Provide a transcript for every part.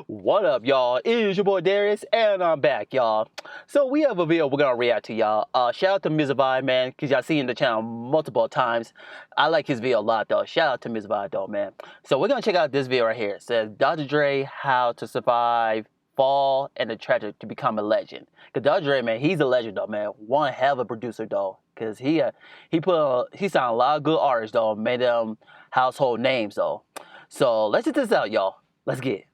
What up, y'all? It is your boy Darius, and I'm back, y'all. So we have a video we're gonna react to, y'all. Shout out to MusicVibe, man, because y'all seen the channel multiple times. I like his video a lot, though. Shout out to MusicVibe, though, man. So we're gonna check out this video right here. It says DrDre, how to survive fall and the tragedy to become a legend. Cause DrDre, man, he's a legend, though, man. One hell of a producer, though, cause he signed a lot of good artists, though, made them household names, though. So let's check this out, y'all. Let's get it.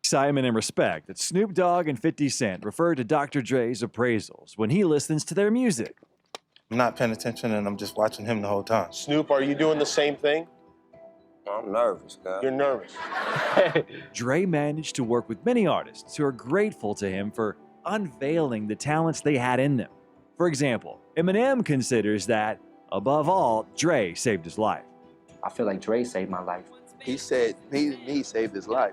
Excitement and respect that Snoop Dogg and 50 Cent refer to Dr. Dre's appraisals when he listens to their music. I'm not paying attention and I'm just watching him the whole time. Snoop, are you doing the same thing? I'm nervous, guy. You're nervous. Dre managed to work with many artists who are grateful to him for unveiling the talents they had in them. For example, EMINEM considers that, above all, Dre saved his life. I feel like Dre saved my life. He said he saved his life.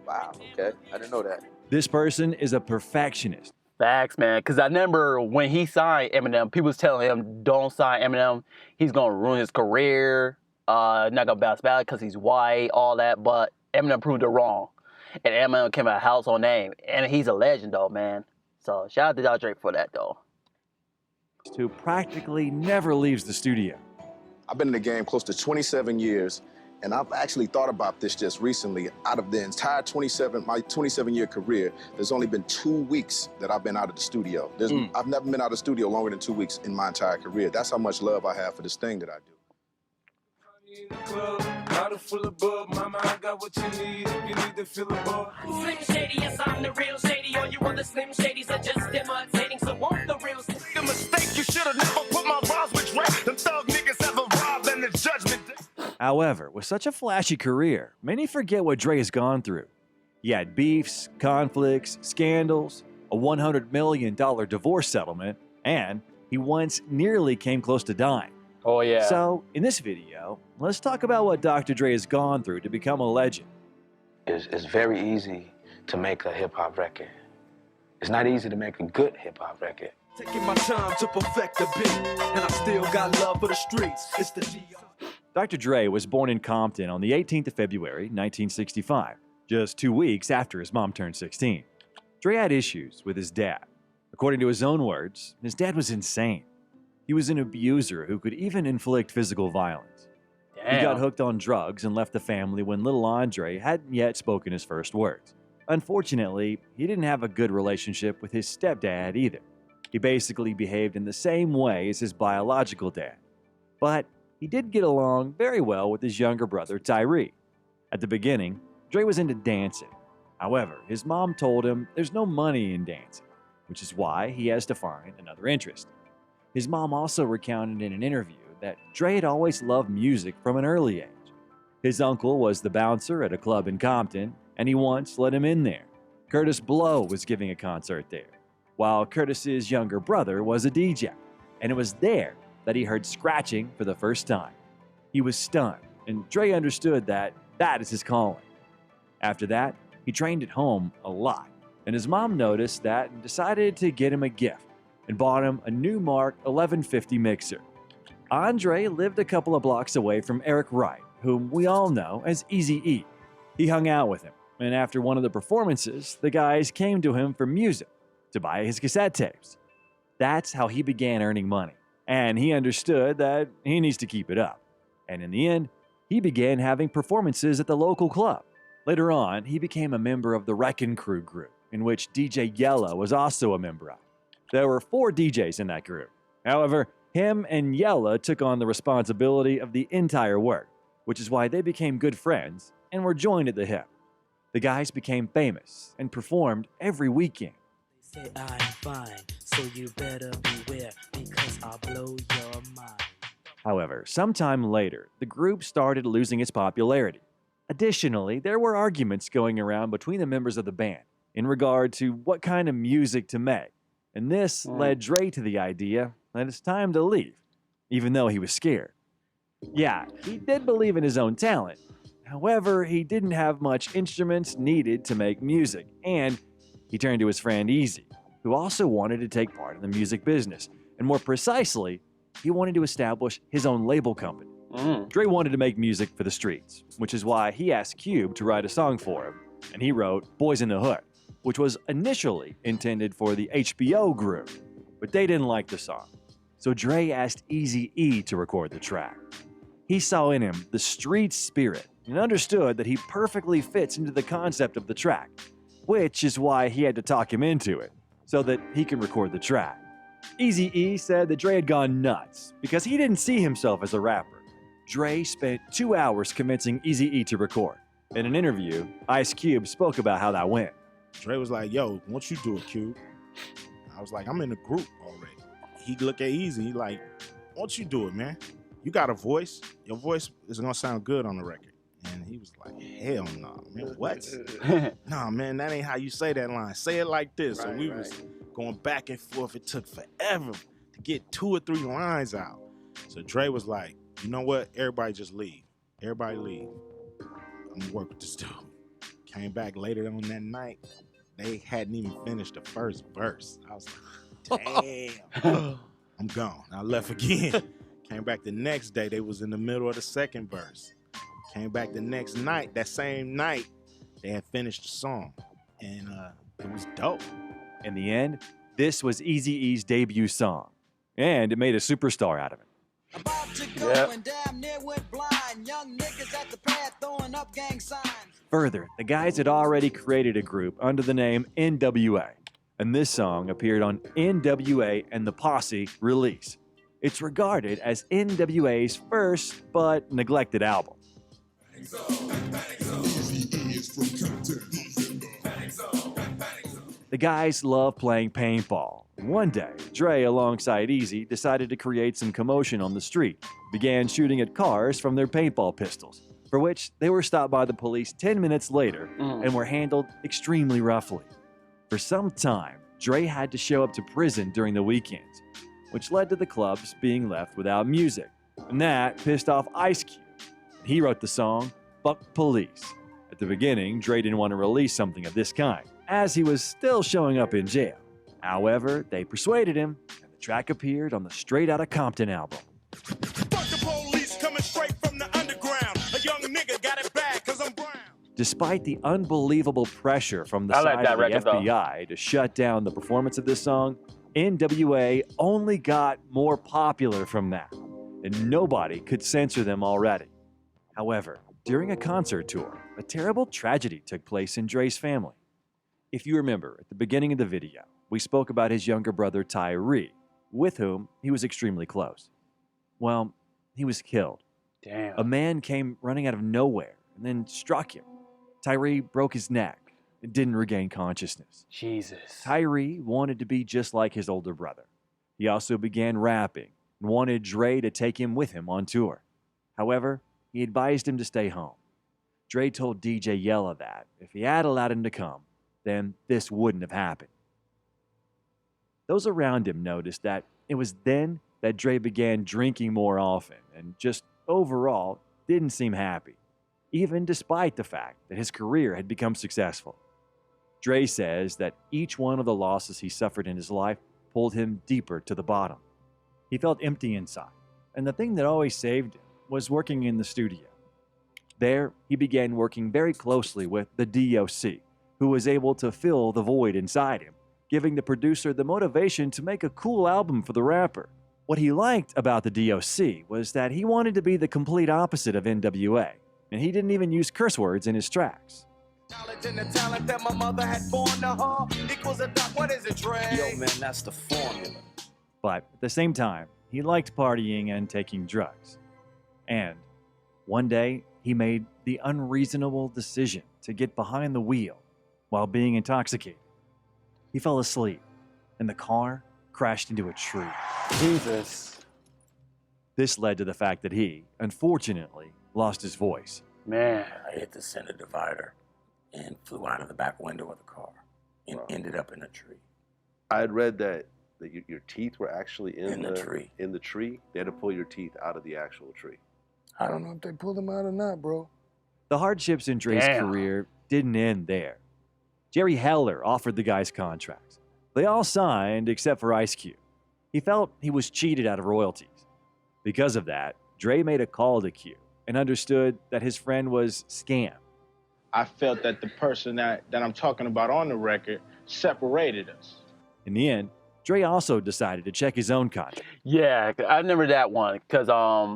Wow, okay. I didn't know that. This person is a perfectionist. Facts, man. Because I remember when he signed Eminem, people was telling him, don't sign Eminem. He's going to ruin his career. Not going to bounce back because he's white, all that. But Eminem proved it wrong. And Eminem came out a household name. And he's a legend, though, man. So shout out to DrDre for that, though. Who practically never leaves the studio. I've been in the game close to 27 years. And I've actually thought about this just recently. Out of the entire my 27-year career, there's only been 2 weeks that I've been out of the studio. I've never been out of the studio longer than 2 weeks in my entire career. That's how much love I have for this thing that I do. Slim Shady, yes, I'm the real Shady. All you other Slim Shadys are just imitating, so won't the real The mistake, you should have never put my bars with Dre. Them thug niggas have arrived in the judgment day. However, with such a flashy career, many forget what Dre has gone through. He had beefs, conflicts, scandals, a $100 million divorce settlement, and he once nearly came close to dying. Oh, yeah. So, in this video, let's talk about what Dr. Dre has gone through to become a legend. It's very easy to make a hip-hop record. It's not easy to make a good hip-hop record. Taking my time to perfect the beat, and I still got love for the streets. It's the Dr. Dre was born in Compton on the 18th of February, 1965, just 2 weeks after his mom turned 16. Dre had issues with his dad. According to his own words, his dad was insane. He was an abuser who could even inflict physical violence. Damn. He got hooked on drugs and left the family when little Andre hadn't yet spoken his first words. Unfortunately, he didn't have a good relationship with his stepdad either. He basically behaved in the same way as his biological dad. But he did get along very well with his younger brother, DrDre. At the beginning, Dre was into dancing. However, his mom told him there's no money in dancing, which is why he has to find another interest. His mom also recounted in an interview that Dre had always loved music from an early age. His uncle was the bouncer at a club in Compton, and he once let him in there. Curtis Blow was giving a concert there, while Curtis's younger brother was a DJ, and it was there that he heard scratching for the first time. He was stunned, and Dre understood that that is his calling. After that, he trained at home a lot, and his mom noticed that and decided to get him a gift and bought him a new Mark 1150 mixer. Andre lived a couple of blocks away from Eric Wright, whom we all know as Eazy-E. He hung out with him, and after one of the performances, the guys came to him for music to buy his cassette tapes. That's how he began earning money, and he understood that he needs to keep it up. And in the end, he began having performances at the local club. Later on, he became a member of the Wreckin' Crew group, in which DJ Yella was also a member of. There were 4 DJs in that group. However, him and Yella took on the responsibility of the entire work, which is why they became good friends and were joined at the hip. The guys became famous and performed every weekend. They say I'm fine, so you better beware, because I'll blow your mind. However, sometime later, the group started losing its popularity. Additionally, there were arguments going around between the members of the band in regard to what kind of music to make, and this led Dre to the idea that it's time to leave, even though he was scared. Yeah, he did believe in his own talent. However, he didn't have much instruments needed to make music, and he turned to his friend Eazy, who also wanted to take part in the music business, and more precisely, he wanted to establish his own label company. Dre wanted to make music for the streets, which is why he asked Cube to write a song for him, and he wrote Boys in the Hood, which was initially intended for the HBO group, but they didn't like the song. So Dre asked Eazy-E to record the track. He saw in him the street spirit and understood that he perfectly fits into the concept of the track, which is why he had to talk him into it, so that he could record the track. Eazy-E said that Dre had gone nuts because he didn't see himself as a rapper. Dre spent 2 hours convincing Eazy-E to record. In an interview, Ice Cube spoke about how that went. Dre was like, yo, won't you do it, Cube? I was like, I'm in the group already. He looked at Eazy, he like, won't you do it, man? You got a voice. Your voice is gonna sound good on the record. And he was like, hell no, man, what? Nah, man, that ain't how you say that line. Say it like this. So we was going back and forth. It took forever to get 2 or 3 lines out. So Dre was like, you know what? Everybody just leave. Everybody leave. I'm gonna work with this dude. Came back later on that night. They hadn't even finished the first verse. I was like, damn, I'm gone. I left again. Came back the next day. They was in the middle of the second verse. Came back the next night. That same night, they had finished the song. And it was dope. In the end, this was Eazy-E's debut song. And it made a superstar out of him. Further, the guys had already created a group under the name NWA, and this song appeared on NWA and the Posse release. It's regarded as NWA's first but neglected album. The guys love playing paintball. One day, Dre, alongside Eazy, decided to create some commotion on the street, began shooting at cars from their paintball pistols, for which they were stopped by the police 10 minutes later and were handled extremely roughly. For some time, Dre had to show up to prison during the weekends, which led to the clubs being left without music, and that pissed off Ice Cube. He wrote the song, Fuck Police. At the beginning, Dre didn't want to release something of this kind, as he was still showing up in jail. However, they persuaded him, and the track appeared on the Straight Outta Compton album. Fuck the police coming straight from the underground. A young nigga got it bad 'cause I'm brown. Despite the unbelievable pressure from the side of the FBI to shut down the performance of this song, NWA only got more popular from that, and nobody could censor them already. However, during a concert tour, a terrible tragedy took place in Dre's family. If you remember, at the beginning of the video, we spoke about his younger brother Tyree, with whom he was extremely close. Well, he was killed. Damn. A man came running out of nowhere and then struck him. Tyree broke his neck and didn't regain consciousness. Jesus. Tyree wanted to be just like his older brother. He also began rapping and wanted Dre to take him with him on tour. However, he advised him to stay home. Dre told DJ Yella that if he had allowed him to come, then this wouldn't have happened. Those around him noticed that it was then that Dre began drinking more often and just overall didn't seem happy, even despite the fact that his career had become successful. Dre says that each one of the losses he suffered in his life pulled him deeper to the bottom. He felt empty inside, and the thing that always saved him was working in the studio. There, he began working very closely with the DOC, who was able to fill the void inside him, giving the producer the motivation to make a cool album for the rapper. What he liked about the DOC was that he wanted to be the complete opposite of NWA, and he didn't even use curse words in his tracks. Knowledge and the talent that my mother had born to her equals a doc. What is it, Dre? Yo, man, that's the formula. But at the same time, he liked partying and taking drugs. And one day, he made the unreasonable decision to get behind the wheel while being intoxicated. He fell asleep, and the car crashed into a tree. Jesus. This led to the fact that he, unfortunately, lost his voice. Man. I hit the center divider and flew out of the back window of the car and ended up in a tree. I had read that your teeth were actually In the tree. In the tree. They had to pull your teeth out of the actual tree. I don't know if they pulled them out or not, bro. The hardships in Dre's career didn't end there. Jerry Heller offered the guys contracts. They all signed except for Ice Cube. He felt he was cheated out of royalties. Because of that, Dre made a call to Q and understood that his friend was scammed. I felt that the person that I'm talking about on the record separated us. In the end, Dre also decided to check his own contract. Yeah, I remember that one because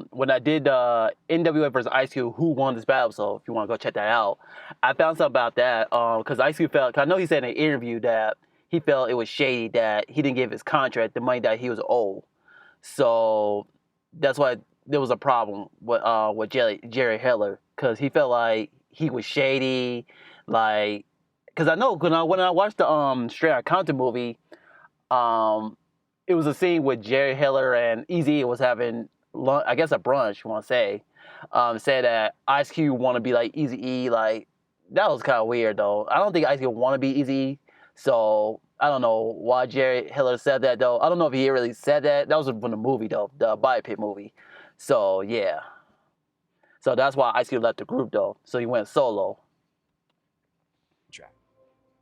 when I did NWA versus Ice Cube, Who Won This Battle, so if you want to go check that out, I found something about that because Ice Cube felt, cause I know he said in an interview that he felt it was shady that he didn't give his contract the money that he was owed. So that's why there was a problem with Jerry Heller because he felt like he was shady, like because I know when I watched the Straight Outta Compton movie, it was a scene with Jerry Heller and Eazy was having lunch, I guess a brunch, you want to say, said that Ice Cube want to be like Eazy-E, like that was kind of weird though. I don't think Ice Cube want to be Eazy-E, so I don't know why Jerry Heller said that though. I don't know if he really said that. That was from the movie though, the biopic movie. So yeah, so that's why Ice Cube left the group though. So he went solo.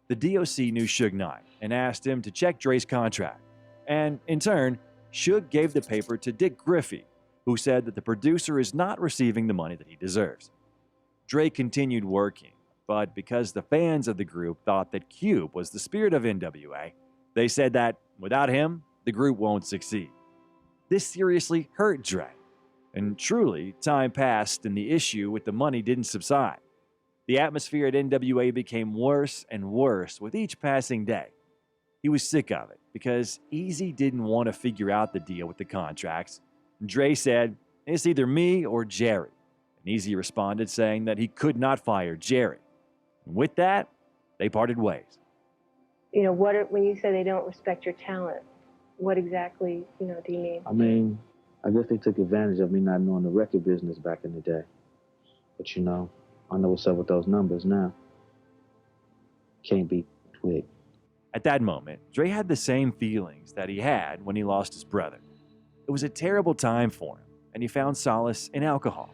The DOC knew Suge Knight and asked him to check Dre's contract. And in turn, Suge gave the paper to Dick Griffey, who said that the producer is not receiving the money that he deserves. Dre continued working, but because the fans of the group thought that Cube was the spirit of NWA, they said that without him, the group won't succeed. This seriously hurt Dre. And truly, time passed and the issue with the money didn't subside. The atmosphere at NWA became worse and worse with each passing day. He was sick of it because Eazy didn't want to figure out the deal with the contracts. Dre said, "It's either me or Jerry." And Eazy responded saying that he could not fire Jerry. And with that, they parted ways. You know, when you say they don't respect your talent, what exactly, do you mean? I mean, I guess they took advantage of me not knowing the record business back in the day. But I know what's up with those numbers now. Can't be twig. At that moment, Dre had the same feelings that he had when he lost his brother. It was a terrible time for him, and he found solace in alcohol.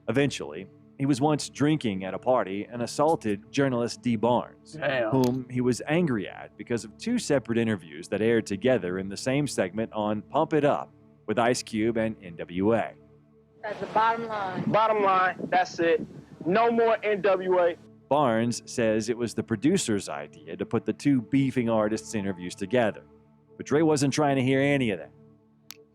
Eventually, he was once drinking at a party and assaulted journalist D. Barnes, whom he was angry at because of two separate interviews that aired together in the same segment on Pump It Up with Ice Cube and NWA. That's the bottom line. Bottom line, that's it. No more NWA. Barnes says it was the producer's idea to put the two beefing artists' interviews together, but Dre wasn't trying to hear any of that.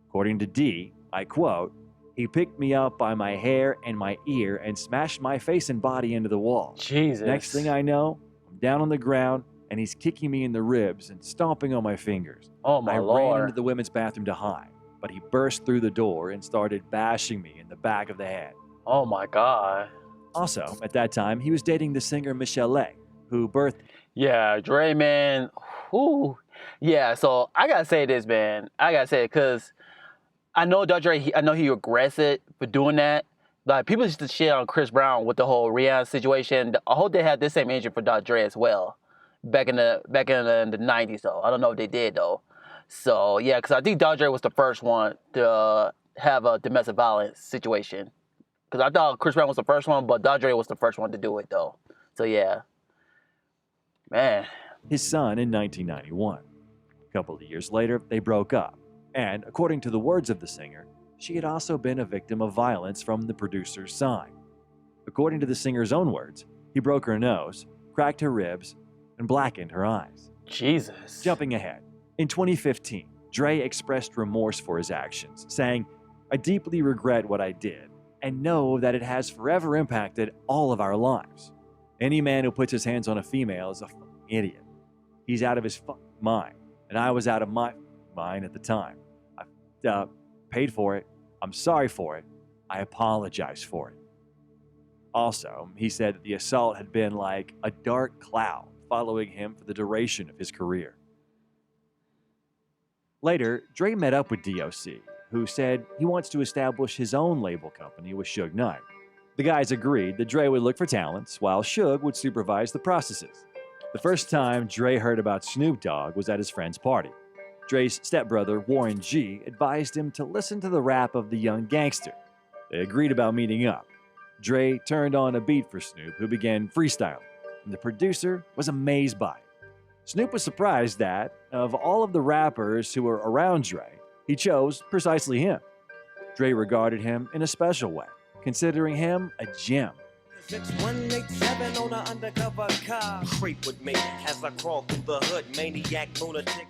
According to D, I quote, "He picked me up by my hair and my ear and smashed my face and body into the wall. Jesus. Next thing I know, I'm down on the ground and he's kicking me in the ribs and stomping on my fingers. Oh my I Lord. ran into the women's bathroom to hide, but he burst through the door and started bashing me in the back of the head." Oh my God. Also, at that time, he was dating the singer Michelle A, who birthed. Yeah, Dre, man. Whew. Yeah, so I gotta say this, man. I gotta say it because I know DrDre, I know he aggressive for doing that. Like, people used to shit on Chris Brown with the whole Rihanna situation. I hope they had this same engine for DrDre as well. Back in the 90s, though. I don't know if they did, though. So, yeah, because I think DrDre was the first one to have a domestic violence situation. Because I thought Chris Brown was the first one, but DrDre was the first one to do it, though. So, yeah. Man. His son in 1991. A couple of years later, they broke up. And, according to the words of the singer, she had also been a victim of violence from the producer's side. According to the singer's own words, he broke her nose, cracked her ribs, and blackened her eyes. Jesus. Jumping ahead, in 2015, Dre expressed remorse for his actions, saying, "I deeply regret what I did and know that it has forever impacted all of our lives. Any man who puts his hands on a female is a fucking idiot. He's out of his fucking mind, and I was out of my mind at the time. I paid for it. I'm sorry for it. I apologize for it." Also, he said that the assault had been like a dark cloud following him for the duration of his career. Later, Dre met up with DOC, who said he wants to establish his own label company with Suge Knight. The guys agreed that Dre would look for talents while Suge would supervise the processes. The first time Dre heard about Snoop Dogg was at his friend's party. Dre's stepbrother, Warren G, advised him to listen to the rap of the young gangster. They agreed about meeting up. Dre turned on a beat for Snoop, who began freestyling, and the producer was amazed by it. Snoop was surprised that, of all of the rappers who were around Dre, he chose precisely him. Dre regarded him in a special way, considering him a gem. 618 driving on an undercover car. Creep with me as I crawl through the hood, maniac lunatic.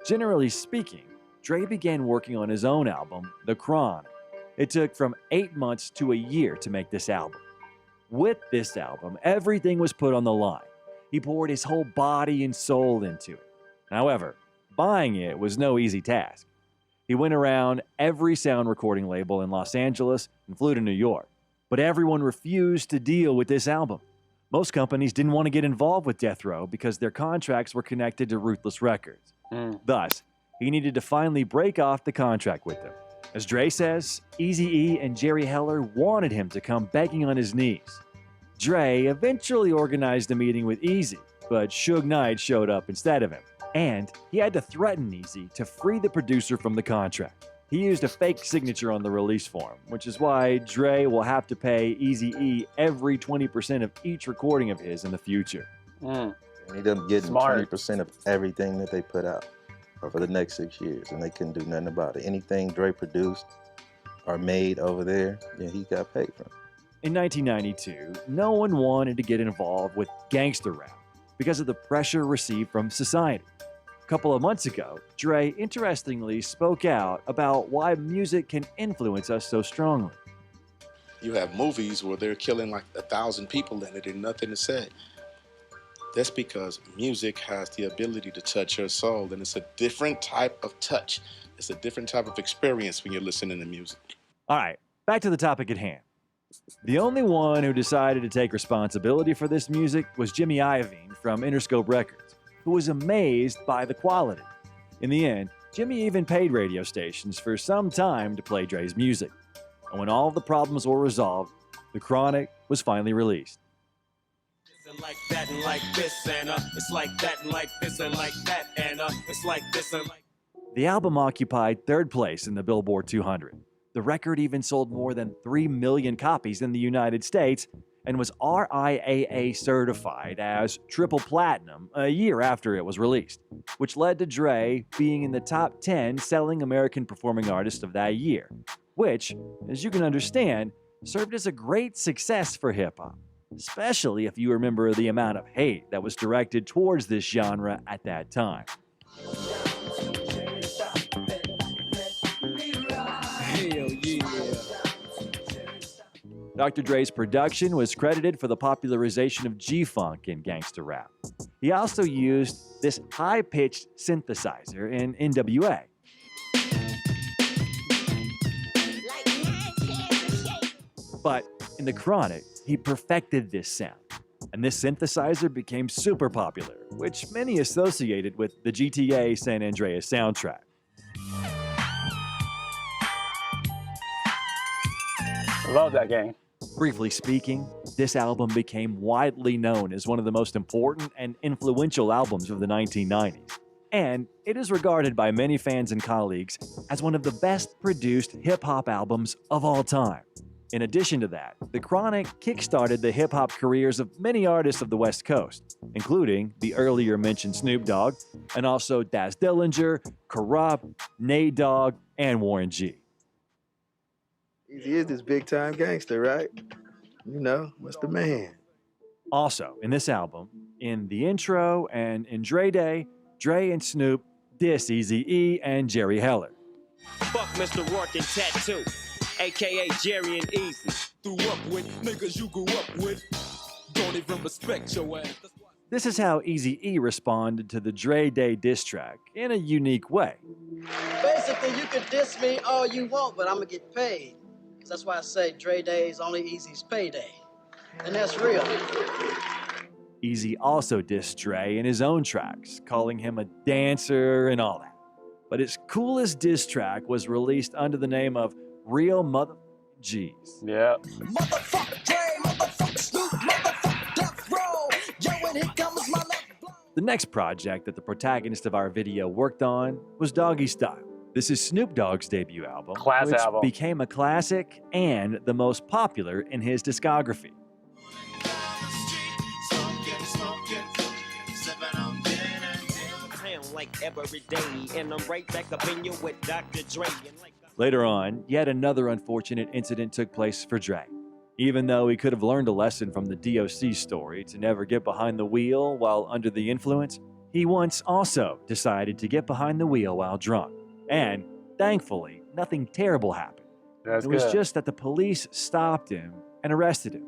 Generally speaking, Dre began working on his own album, The Chronic. It took from 8 months to a year to make this album. With this album, everything was put on the line. He poured his whole body and soul into it. However, buying it was no easy task. He went around every sound recording label in Los Angeles and flew to New York. But everyone refused to deal with this album. Most companies didn't want to get involved with Death Row because their contracts were connected to Ruthless Records. Thus, he needed to finally break off the contract with them. As Dre says, Eazy-E and Jerry Heller wanted him to come begging on his knees. Dre eventually organized a meeting with Eazy, but Suge Knight showed up instead of him. And he had to threaten Eazy to free the producer from the contract. He used a fake signature on the release form, which is why Dre will have to pay Eazy-E every 20% of each recording of his in the future. And he ended up getting Smart. 20% of everything that they put out for the next 6 years, and they couldn't do nothing about it. Anything Dre produced or made over there, yeah, he got paid from. In 1992, no one wanted to get involved with gangster rap because of the pressure received from society. A couple of months ago, Dre interestingly spoke out about why music can influence us so strongly. You have movies where they're killing like 1,000 people in it and nothing is said. That's because music has the ability to touch your soul, and it's a different type of touch. It's a different type of experience when you're listening to music. All right, back to the topic at hand. The only one who decided to take responsibility for this music was Jimmy Iovine from Interscope Records, who was amazed by the quality. In the end, Jimmy even paid radio stations for some time to play Dre's music. And when all the problems were resolved, The Chronic was finally released. Like that and like this and it's like that and like this and like that and it's like this and like. The album occupied third place in the Billboard 200. The record even sold more than 3 million copies in the United States and was RIAA certified as triple platinum a year after it was released, which led to Dre being in the top 10 selling American performing artists of that year, which, as you can understand, served as a great success for hip-hop, especially if you remember the amount of hate that was directed towards this genre at that time. Hell yeah. Dr. Dre's production was credited for the popularization of G-Funk in gangsta rap. He also used this high-pitched synthesizer in NWA. But in The Chronic, he perfected this sound, and this synthesizer became super popular, which many associated with the GTA San Andreas soundtrack. Love that game. Briefly speaking, this album became widely known as one of the most important and influential albums of the 1990s, and it is regarded by many fans and colleagues as one of the best produced hip-hop albums of all time. In addition to that, The Chronic kickstarted the hip-hop careers of many artists of the West Coast, including the earlier mentioned Snoop Dogg, and also Daz Dillinger, Corrupt, Nate Dogg, and Warren G. Eazy is this big-time gangster, right? You know, that's the man. Also, in this album, in the intro and in Dre Day, Dre and Snoop diss Eazy-E and Jerry Heller. Fuck Mr. Rourke and Tattoo, aka Jerry and Eazy. Grew up with niggas you grew up with. Don't even respect your ass. This is how Eazy-E responded to the Dre Day diss track in a unique way. Basically, you can diss me all you want, but I'm gonna get paid. That's why I say Dre Day is only Eazy's payday. And that's real. Eazy also dissed Dre in his own tracks, calling him a dancer and all that. But his coolest diss track was released under the name of Real Mother G's. Yeah. Motherfucker Dre, motherfucker Snoop, motherfucker Death Row. Yo, and here comes my love. The next project that the protagonist of our video worked on was Doggy Style. This is Snoop Dogg's debut album, which became a classic and the most popular in his discography. Like every day, and I'm right back up in you with DrDre. Later on, yet another unfortunate incident took place for Dre. Even though he could have learned a lesson from the DOC story to never get behind the wheel while under the influence, he once also decided to get behind the wheel while drunk. And, thankfully, nothing terrible happened. That's it was good. just that the police stopped him and arrested him.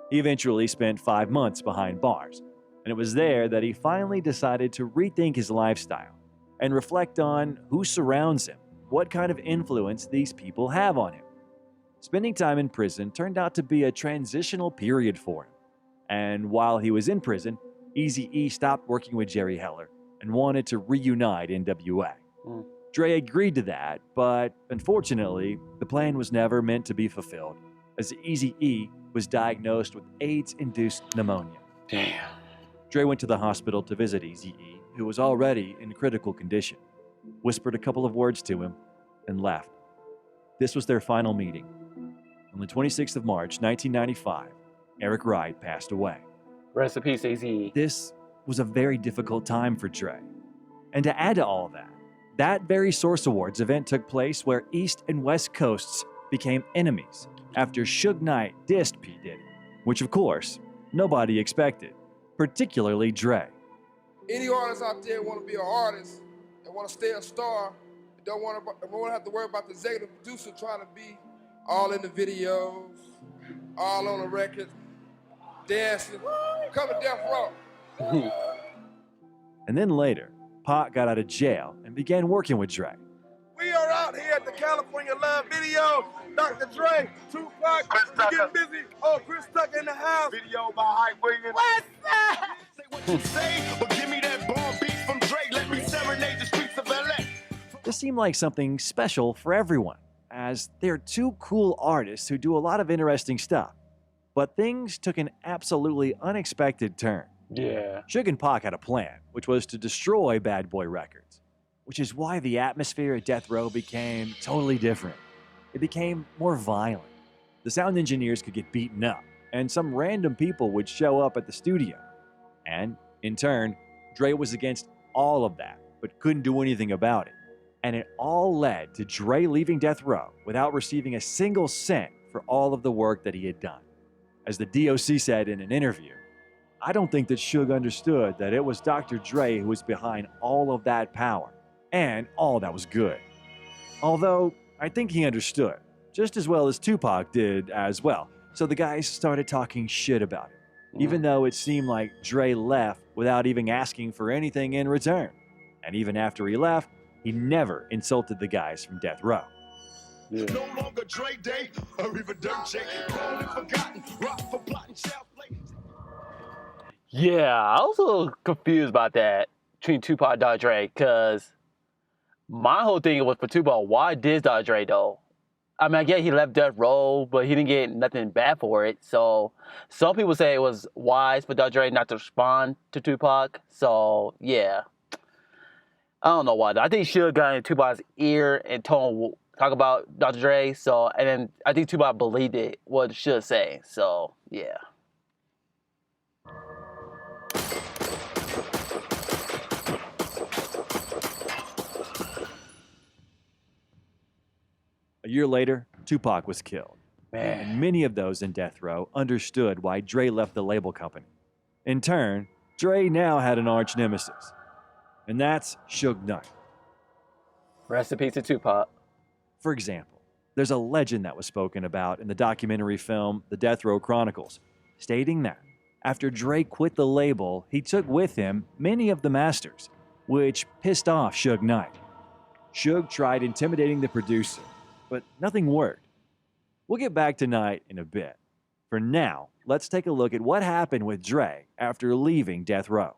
He eventually spent 5 months behind bars, and it was there that he finally decided to rethink his lifestyle and reflect on who surrounds him, what kind of influence these people have on him. Spending time in prison turned out to be a transitional period for him. And while he was in prison, Eazy-E stopped working with Jerry Heller and wanted to reunite NWA. Dre agreed to that, but unfortunately, the plan was never meant to be fulfilled, as Eazy-E was diagnosed with AIDS-induced pneumonia. Damn. Dre went to the hospital to visit Eazy-E, who was already in critical condition, whispered a couple of words to him, and left. This was their final meeting. On the 26th of March, 1995, Eric Wright passed away. Rest in peace, Easy. This was a very difficult time for Dre. And to add to all that very Source Awards event took place where East and West Coasts became enemies after Suge Knight dissed P. Diddy, which of course, nobody expected, particularly Dre. Any artist out there want to be an artist and want to stay a star, don't want to have to worry about the executive producer trying to be all in the videos, all on the records, dancing, come to Death Row. And then later, Pac got out of jail and began working with Dre. We are out here at the California Love video. Dr. Dre, Tupac, we get busy. Oh, Chris Tucker in the house. Video by Hype Williams. What's that? Say what you say, but give me that bomb beat from Dre. Let me serenade the streets of LA. This seemed like something special for everyone, as they're two cool artists who do a lot of interesting stuff. But things took an absolutely unexpected turn. Yeah. Suge and Pac had a plan, which was to destroy Bad Boy Records, which is why the atmosphere at Death Row became totally different. It became more violent. The sound engineers could get beaten up, and some random people would show up at the studio. And, in turn, Dre was against all of that, but couldn't do anything about it. And it all led to Dre leaving Death Row without receiving a single cent for all of the work that he had done. As the DOC said in an interview, I don't think that Suge understood that it was Dr. Dre who was behind all of that power and all that was good. Although, I think he understood, just as well as Tupac did as well, so the guys started talking shit about it, even though it seemed like Dre left without even asking for anything in return. And even after he left, he never insulted the guys from Death Row. No longer Dre Day, or even Dirt J. Grown and forgotten, rock for plotting, child play. Yeah, I was a little confused about that between Tupac and Dr. Dre, because my whole thing was for Tupac, why did Dr. Dre though? I mean, I get he left Death Row, but he didn't get nothing bad for it. So some people say it was wise for Dr. Dre not to respond to Tupac. So yeah, I don't know why. I think he should have gotten in Tupac's ear and told him talk about Dr. Dre. So and then I think Tupac believed it what he should say. So yeah. A year later, Tupac was killed. Man. And many of those in Death Row understood why Dre left the label company. In turn, Dre now had an arch nemesis, and that's Suge Knight. Rest in peace to Tupac. For example, there's a legend that was spoken about in the documentary film The Death Row Chronicles, stating that after Dre quit the label, he took with him many of the masters, which pissed off Suge Knight. Suge tried intimidating the producer, but nothing worked. We'll get back to Knight in a bit. For now, let's take a look at what happened with Dre after leaving Death Row.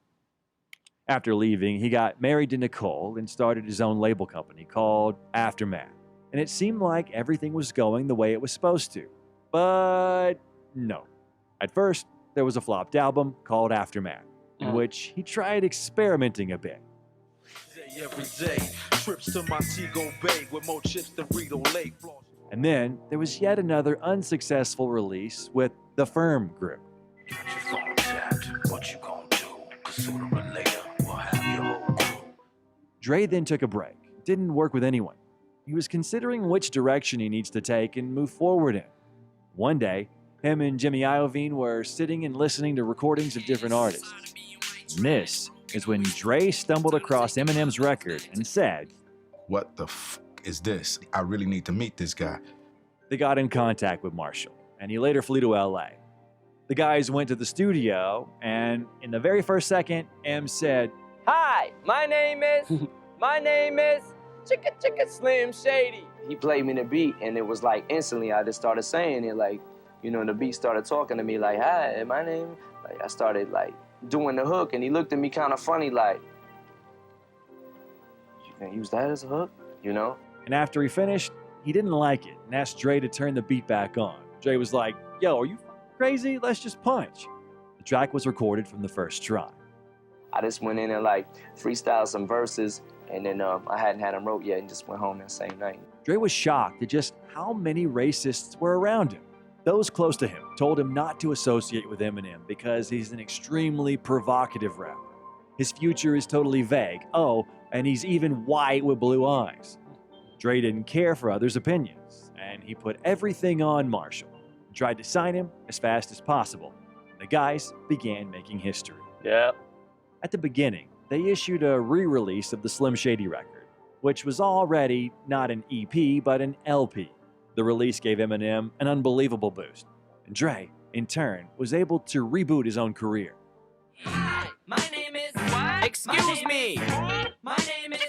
After leaving, he got married to Nicole and started his own label company called Aftermath. And it seemed like everything was going the way it was supposed to. But no. At first, there was a flopped album called Aftermath, in which he tried experimenting a bit. Every day, trips to Montego Bay with more chips than Rito Lake. And then there was yet another unsuccessful release with the Firm Group. What you gonna do? 'Cause sooner or later, we'll have your whole crew. Dre then took a break, didn't work with anyone. He was considering which direction he needs to take and move forward in. One day, Him and Jimmy Iovine were sitting and listening to recordings of different artists. And this is when Dre stumbled across Eminem's record and said, "What the f is this? I really need to meet this guy." They got in contact with Marshall, and he later flew to LA. The guys went to the studio, and in the very first second, M said, Hi, my name is Chicka Slim Shady. He played me the beat, and it was like instantly I just started saying it, like, you know, the beat started talking to me like, hi, my name. Like, I started like doing the hook, and he looked at me kind of funny like, you can use that as a hook, you know? And after he finished, he didn't like it and asked Dre to turn the beat back on. Dre was like, yo, are you crazy? Let's just punch. The track was recorded from the first try. I just went in and like freestyled some verses, and then I hadn't had them wrote yet and just went home that same night. Dre was shocked at just how many racists were around him. Those close to him told him not to associate with Eminem because he's an extremely provocative rapper. His future is totally vague. Oh, and he's even white with blue eyes. Dre didn't care for others' opinions, and he put everything on Marshall and tried to sign him as fast as possible. And the guys began making history. Yeah. At the beginning, they issued a re-release of the Slim Shady record, which was already not an EP, but an LP. The release gave Eminem an unbelievable boost, and Dre, in turn, was able to reboot his own career. Hi, my name is... What? Excuse me. My name is...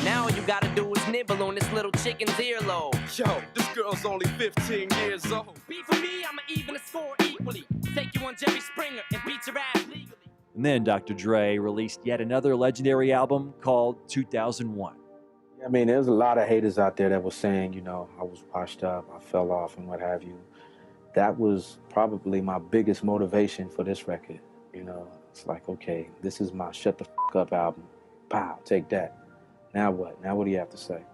Now all you gotta do is nibble on this little chicken's earlobe. Yo, this girl's only 15 years old. Beat for me, I'ma even the score equally. Take you on Jerry Springer and beat your ass legally. And then Dr. Dre released yet another legendary album called 2001. I mean, there's a lot of haters out there that were saying, you know, I was washed up, I fell off and what have you. That was probably my biggest motivation for this record. You know, it's like, okay, this is my shut the f up album. Pow, take that. Now what? Now what do you have to say?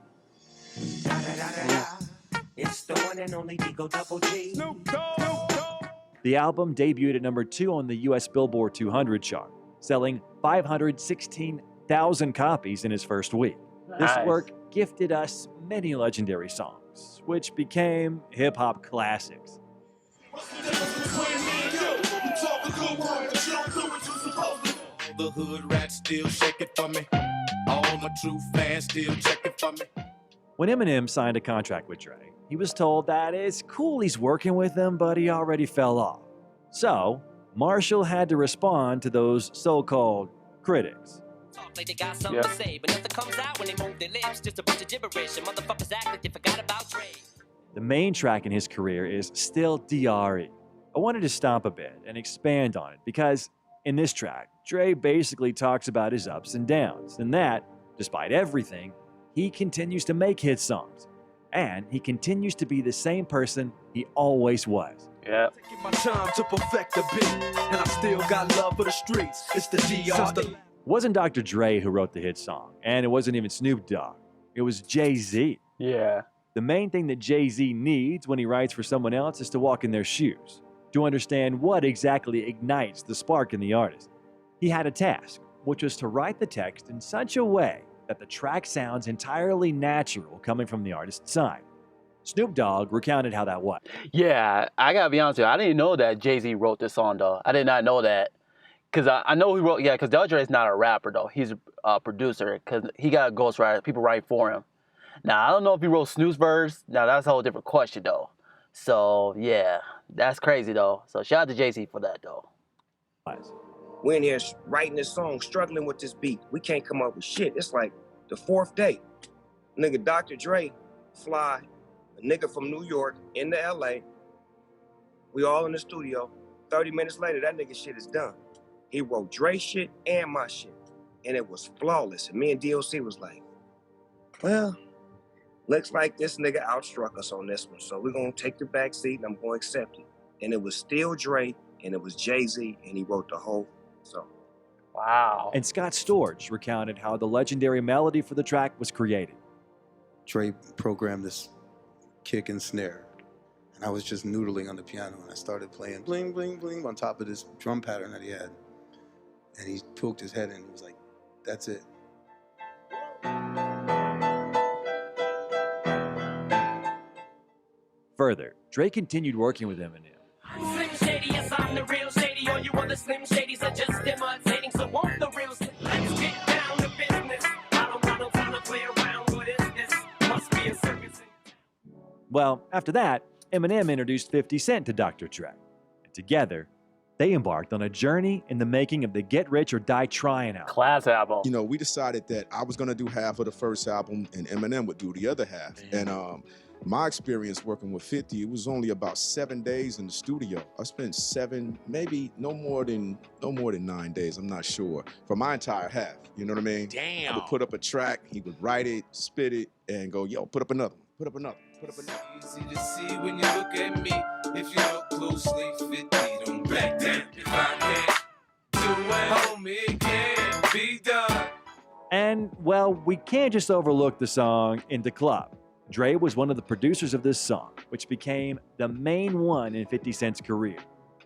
It's the one and only DWilkinsWorld. Snoop Dogg. The album debuted at number 2 on the US Billboard 200 chart, selling 516,000 copies in his first week. This Nice. work gifted us many legendary songs, which became hip-hop classics. The hood rats still shake it for me. All my true fans still check it for me. When Eminem signed a contract with Dre, he was told that it's cool he's working with him, but he already fell off. So, Marshall had to respond to those so-called critics. Like they got something to say, but nothing comes out when they move their lips. Just a bunch of gibberish, and motherfuckers act like they forgot about Dre. The main track in his career is still DRE. I wanted to stop a bit and expand on it because in this track, Dre basically talks about his ups and downs, and that, despite everything, he continues to make hit songs. And he continues to be the same person he always was. Yeah. Taking my time to perfect the beat, and I still got love for the streets. It's the DR. It wasn't Dr. Dre who wrote the hit song, and it wasn't even Snoop Dogg. It was Jay-Z. Yeah. The main thing that Jay-Z needs when he writes for someone else is to walk in their shoes, to understand what exactly ignites the spark in the artist. He had a task, which was to write the text in such a way that the track sounds entirely natural coming from the artist's side. Snoop Dogg recounted how that was. Yeah, I gotta be honest with you. I didn't know that Jay-Z wrote this song, though. I did not know that. Because I know he wrote, because DrDre is not a rapper, though. He's a producer, because he got ghostwriters. People write for him. Now, I don't know if he wrote Snoop's verse. Now, that's a whole different question, though. So, yeah, that's crazy, though. So, shout out to Jay-Z for that, though. We're in here writing this song, struggling with this beat. We can't come up with shit. It's like the 4th day. Nigga, Dr. Dre fly a nigga from New York into LA. We all in the studio. 30 minutes later, that nigga shit is done. He wrote Dre shit and my shit. And it was flawless. And me and DOC was like, well, looks like this nigga outstruck us on this one. So we're gonna take the back seat and I'm gonna accept it. And it was still Dre and it was Jay-Z and he wrote the whole song. Wow. And Scott Storch recounted how the legendary melody for the track was created. Dre programmed this kick and snare. And I was just noodling on the piano and I started playing bling, bling, bling on top of this drum pattern that he had. And he poked his head in and he was like, that's it. Further, Dre continued working with Eminem. Slim Shady, yes, I'm the real Shady. All you other Slim Shadys are just imitating. So won't the real Slim? Let's get down to business. I don't got no time to play around. What is this? Must be a circus. Well, after that, Eminem introduced 50 Cent to DrDre. And together, they embarked on a journey in the making of the Get Rich or Die Trying album. Class album. You know, we decided that I was gonna do half of the first album and Eminem would do the other half. And my experience working with 50, it was only about 7 days in the studio. I spent 7, maybe no more than 9 days, I'm not sure, for my entire half. You know what I mean? Damn. I would put up a track, he would write it, spit it, and go, yo, put up another one, put up another, put up another. Easy to see when you look at me. If you look closely, 50 don't back down. If I can't do it, homie, it can't be done. And, well, we can't just overlook the song Into Club. Dre was one of the producers of this song, which became the main one in 50 Cent's career.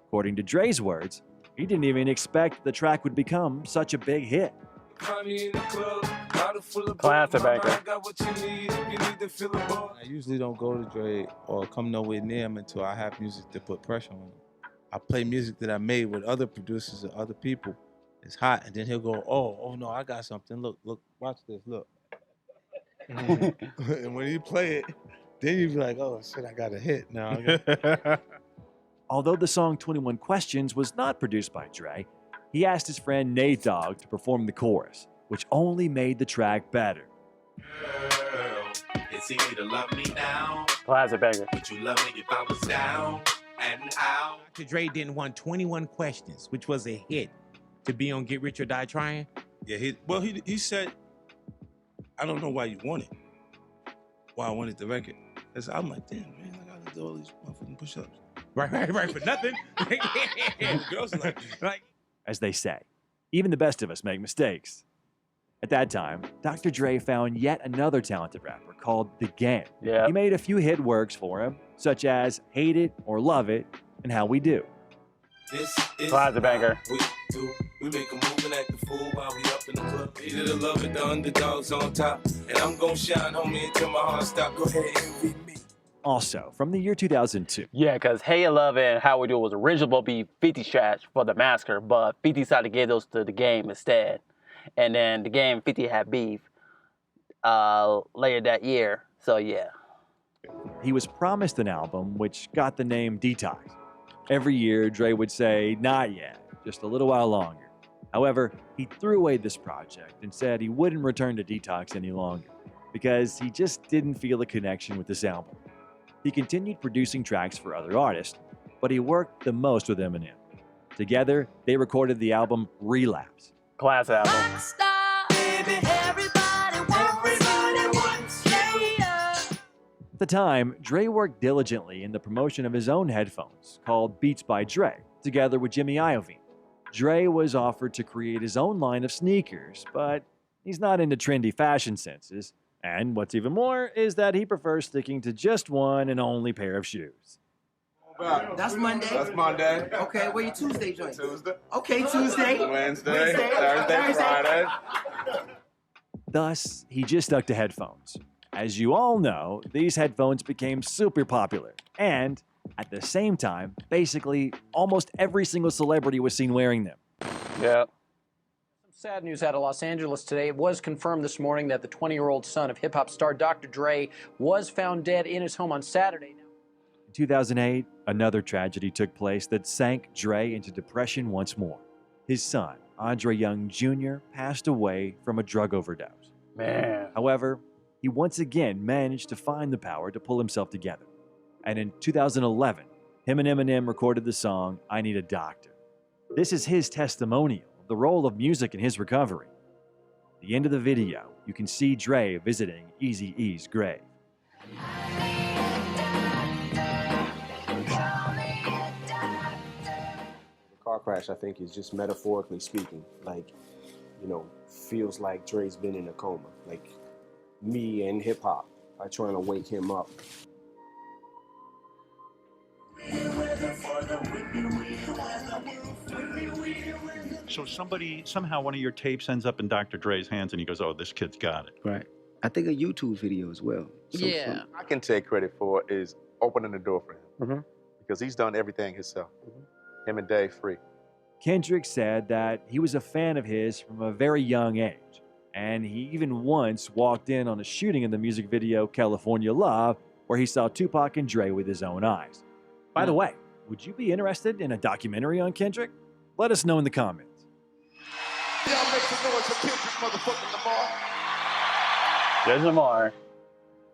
According to Dre's words, he didn't even expect the track would become such a big hit. Classic banger. I usually don't go to Dre or come nowhere near him until I have music to put pressure on him. I play music that I made with other producers and other people. It's hot, and then he'll go, oh no, I got something. Look, watch this, look. And when you play it, then you be like, oh shit, I got a hit now. Although the song 21 Questions was not produced by Dre, he asked his friend Nate Dogg to perform the chorus, which only made the track better. It's easy to love me now. Classic banger. Would you love me if I was down and out? Dr. Dre didn't want 21 Questions, which was a hit, to be on Get Rich or Die Trying. Yeah, he said, I don't know why you want it. Why I wanted the record. I'm like, damn, man, I gotta do all these motherfucking push-ups. Right, for nothing. The girls are like, As they say, even the best of us make mistakes. At that time, Dr. Dre found yet another talented rapper called The Game. Yeah. He made a few hit works for him, such as Hate It or Love It and How We Do. This is Classic banger. we do. We make a move and act the fool while we up in the club. Either the love it, the underdogs on top. And I'm gonna shine, homie, until my heart stop. Go ahead, envy me. Also, from the year 2002. Yeah, because Hey 11 and How We Do was originally to be 50 tracks for the Massacre, but 50 decided to give those to The Game instead. And then The Game 50 had beef later that year, so yeah. He was promised an album which got the name Detox. Every year, Dre would say, not yet, just a little while longer. However, he threw away this project and said he wouldn't return to Detox any longer because he just didn't feel a connection with this album. He continued producing tracks for other artists, but he worked the most with Eminem. Together, they recorded the album Relapse. Class album. At the time, Dre worked diligently in the promotion of his own headphones, called Beats by Dre, together with Jimmy Iovine. Dre was offered to create his own line of sneakers, but he's not into trendy fashion senses. And what's even more is that he prefers sticking to just one and only pair of shoes. That's Monday. That's Monday. Okay, where your Tuesday joint? Tuesday. Okay, Tuesday. Wednesday, Thursday, Friday. Thus, he just stuck to headphones. As you all know, these headphones became super popular, and at the same time, basically almost every single celebrity was seen wearing them. Yeah. Sad news out of Los Angeles today. It was confirmed this morning that the 20-year-old son of hip-hop star Dr. Dre was found dead in his home on Saturday. In 2008, another tragedy took place that sank Dre into depression once more. His son, Andre Young Jr., passed away from a drug overdose. Man. However, he once again managed to find the power to pull himself together. And in 2011, him and Eminem recorded the song I Need a Doctor. This is his testimonial of the role of music in his recovery. At the end of the video, you can see Dre visiting Eazy-E's grave. The car crash, I think, is just metaphorically speaking, like, you know, feels like Dre's been in a coma. Like, me and hip-hop are trying to wake him up. So somehow one of your tapes ends up in Dr. Dre's hands and he goes, oh, this kid's got it. Right. I think a YouTube video as well. I can take credit for is opening the door for him because he's done everything himself. Him and Dave Free. Kendrick said that he was a fan of his from a very young age, and he even once walked in on a shooting of the music video California Love, where he saw Tupac and Dre with his own eyes. By the way, would you be interested in a documentary on Kendrick? Let us know in the comments. Y'all make some noise for Kendrick, motherfucking Lamar. There's Lamar.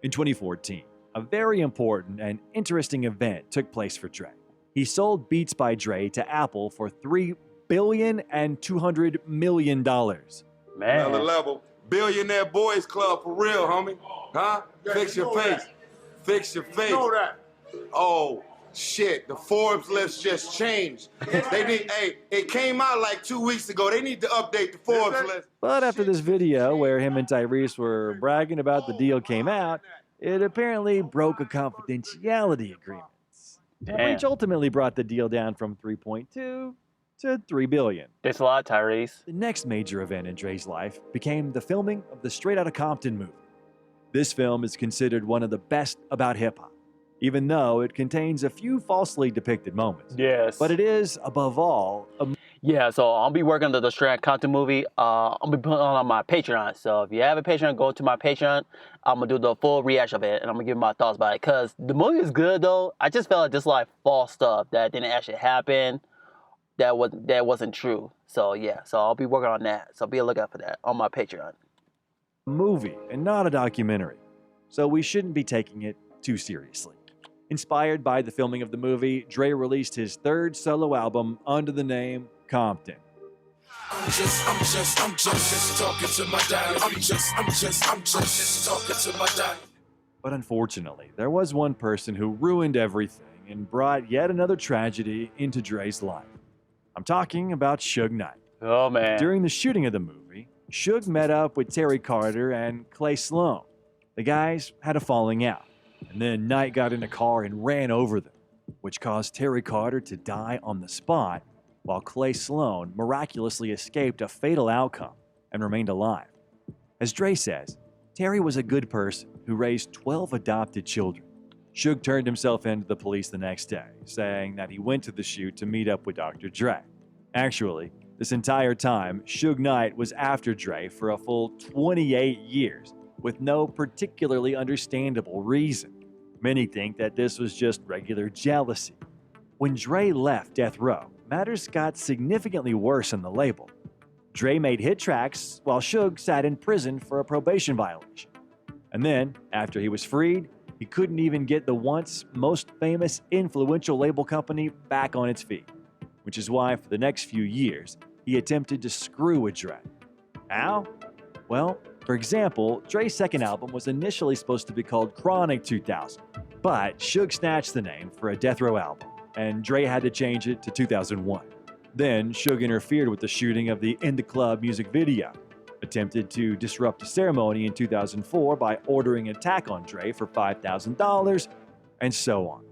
In 2014, a very important and interesting event took place for Dre. He sold Beats by Dre to Apple for $3 billion and $200 million. Another level. Billionaire Boys Club for real, homie. Huh? Fix your face. Fix your face. Know that. Oh, shit. The Forbes list just changed. They need, hey, it came out like 2 weeks ago. They need to update the Forbes list. But after this video where him and Tyrese were bragging about the deal came out, it apparently broke a confidentiality agreement. The breach ultimately brought the deal down from 3.2 to $3 billion. Thanks a lot, Tyrese. The next major event in Dre's life became the filming of the Straight Outta Compton movie. This film is considered one of the best about hip-hop, even though it contains a few falsely depicted moments. Yes. But it is, above all, Yeah, so I'll be working on the Straight Outta Compton movie. I'll be putting it on my Patreon. So if you have a Patreon, go to my Patreon. I'm going to do the full reaction of it, and I'm going to give my thoughts about it. Because the movie is good, though. I just felt like just like false stuff that didn't actually happen, that wasn't true. So yeah, so I'll be working on that. So be a lookout for that on my Patreon. Movie and not a documentary, so we shouldn't be taking it too seriously. Inspired by the filming of the movie, Dre released his third solo album under the name Compton. I'm just talking to my diary. I'm just talking to my diary. But unfortunately, there was one person who ruined everything and brought yet another tragedy into Dre's life. I'm talking about Suge Knight. Oh man. During the shooting of the movie, Suge met up with Terry Carter and Clay Sloan. The guys had a falling out, and then Knight got in a car and ran over them, which caused Terry Carter to die on the spot, while Clay Sloan miraculously escaped a fatal outcome and remained alive. As Dre says, Terry was a good person who raised 12 adopted children. Suge turned himself in to the police the next day, saying that he went to the shoot to meet up with Dr. Dre. Actually, this entire time, Suge Knight was after Dre for a full 28 years, with no particularly understandable reason. Many think that this was just regular jealousy. When Dre left Death Row, matters got significantly worse on the label. Dre made hit tracks while Suge sat in prison for a probation violation. And then, after he was freed, he couldn't even get the once most famous influential label company back on its feet, which is why for the next few years, he attempted to screw with Dre. How? Well, for example, Dre's second album was initially supposed to be called Chronic 2000, but Suge snatched the name for a Death Row album, and Dre had to change it to 2001. Then Suge interfered with the shooting of the In the Club music video, attempted to disrupt the ceremony in 2004 by ordering an attack on Dre for $5,000, and so on.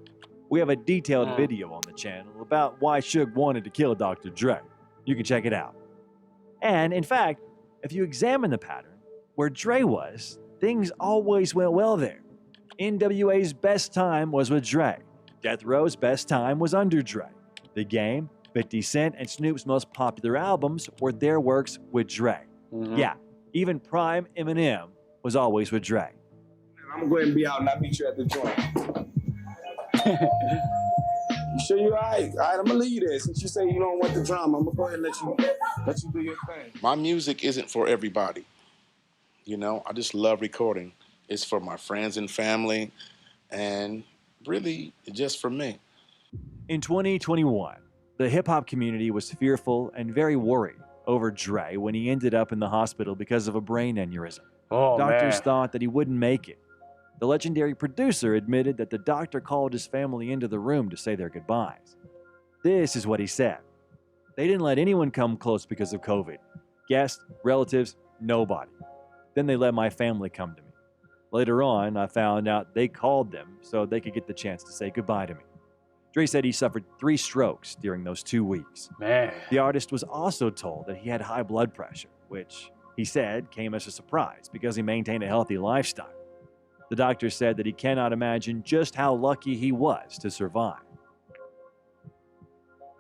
We have a detailed video on the channel about why Suge wanted to kill Dr. Dre. You can check it out. And in fact, if you examine the pattern, where Dre was, things always went well there. NWA's best time was with Dre. Death Row's best time was under Dre. The Game, 50 Cent, and Snoop's most popular albums were their works with Dre. Yeah, even prime EMINEM was always with Dre. I'm gonna go ahead and be out and I'll meet you at the joint. You sure you all right? All right, I'm gonna leave you there. Since you say you don't want the drama, I'm gonna go ahead and let you do your thing. My music isn't for everybody. You know, I just love recording. It's for my friends and family, and really just for me. In 2021, the hip-hop community was fearful and very worried over Dre when he ended up in the hospital because of a brain aneurysm. Doctors thought that he wouldn't make it. The legendary producer admitted that the doctor called his family into the room to say their goodbyes. This is what he said. They didn't let anyone come close because of COVID. Guests, relatives, nobody. Then they let my family come to me. Later on, I found out they called them so they could get the chance to say goodbye to me. Dre said he suffered 3 strokes during those 2 weeks. Man. The artist was also told that he had high blood pressure, which he said came as a surprise because he maintained a healthy lifestyle. The doctor said that he cannot imagine just how lucky he was to survive.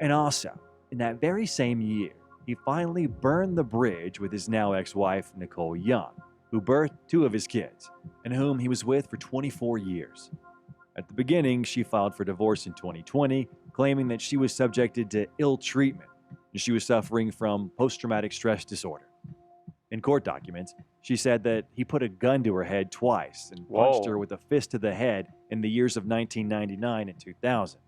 And also, in that very same year, he finally burned the bridge with his now ex-wife, Nicole Young, who birthed 2 of his kids, and whom he was with for 24 years. At the beginning, she filed for divorce in 2020, claiming that she was subjected to ill treatment and she was suffering from post-traumatic stress disorder. In court documents, she said that he put a gun to her head twice and punched her with a fist to the head in the years of 1999 and 2000.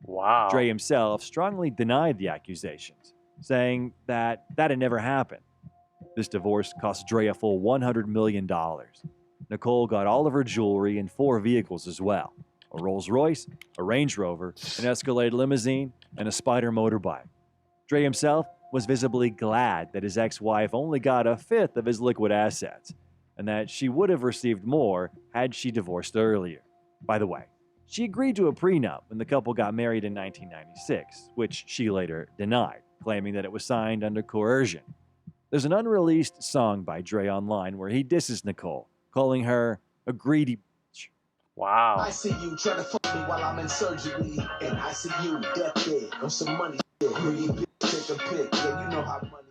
Wow. Dre himself strongly denied the accusations, saying that had never happened. This divorce cost Dre a full $100 million. Nicole got all of her jewelry and 4 vehicles as well: a Rolls Royce, a Range Rover, an Escalade limousine, and a Spider motorbike. Dre himself was visibly glad that his ex-wife only got a fifth of his liquid assets, and that she would have received more had she divorced earlier. By the way, she agreed to a prenup when the couple got married in 1996, which she later denied, claiming that it was signed under coercion. There's an unreleased song by Dre online where he disses Nicole, calling her a greedy bitch. Wow. I see you trying to fuck me while I'm in surgery, and I see you deathbed on some money shit. Greedy bitch, take a pic, yeah, you know how money.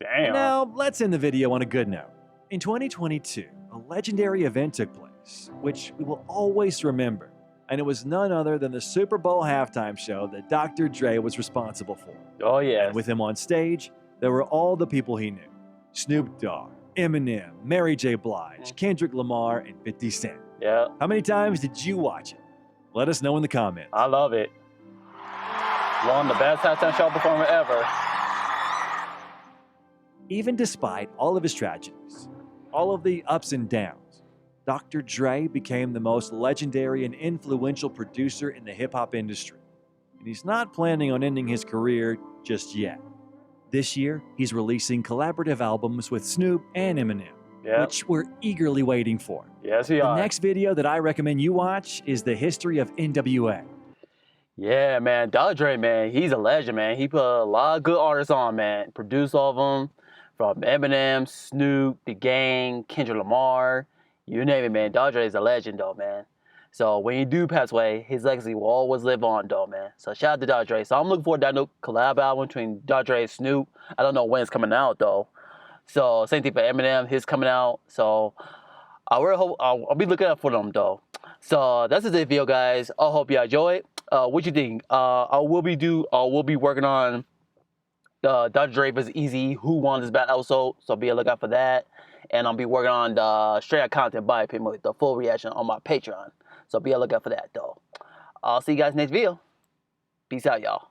Damn. Now, let's end the video on a good note. In 2022, a legendary event took place, which we will always remember, and it was none other than the Super Bowl halftime show that Dr. Dre was responsible for. Oh, yeah. And with him on stage, there were all the people he knew: Snoop Dogg, Eminem, Mary J. Blige, Kendrick Lamar, and 50 Cent. Yeah. How many times did you watch it? Let us know in the comments. I love it. One of the best halftime show performer ever. Even despite all of his tragedies, all of the ups and downs, Dr. Dre became the most legendary and influential producer in the hip-hop industry. And he's not planning on ending his career just yet. This year, he's releasing collaborative albums with Snoop and Eminem, which we're eagerly waiting for. Yes, we The are. next video that I recommend you watch is the history of NWA. Yeah, man. DRDre, man, he's a legend, man. He put a lot of good artists on, man. Produced all of them, from Eminem, Snoop, The Gang, Kendrick Lamar, you name it, man. DRDre is a legend, though, man. So when he do pass away, his legacy will always live on, though, man. So shout out to DRDre. So I'm looking forward to that new collab album between DRDre and Snoop. I don't know when it's coming out, though. So same thing for Eminem, his coming out. So I really hope I'll be looking out for them, though. So that's the video, guys. I hope you enjoy it. What you think? I will be working on DrDre vs. Easy, Who Won This Battle also. So be a lookout for that. And I'll be working on the straight out content by Pimmo, the full reaction on my Patreon. So be a lookout for that, though. I'll see you guys next video. Peace out, y'all.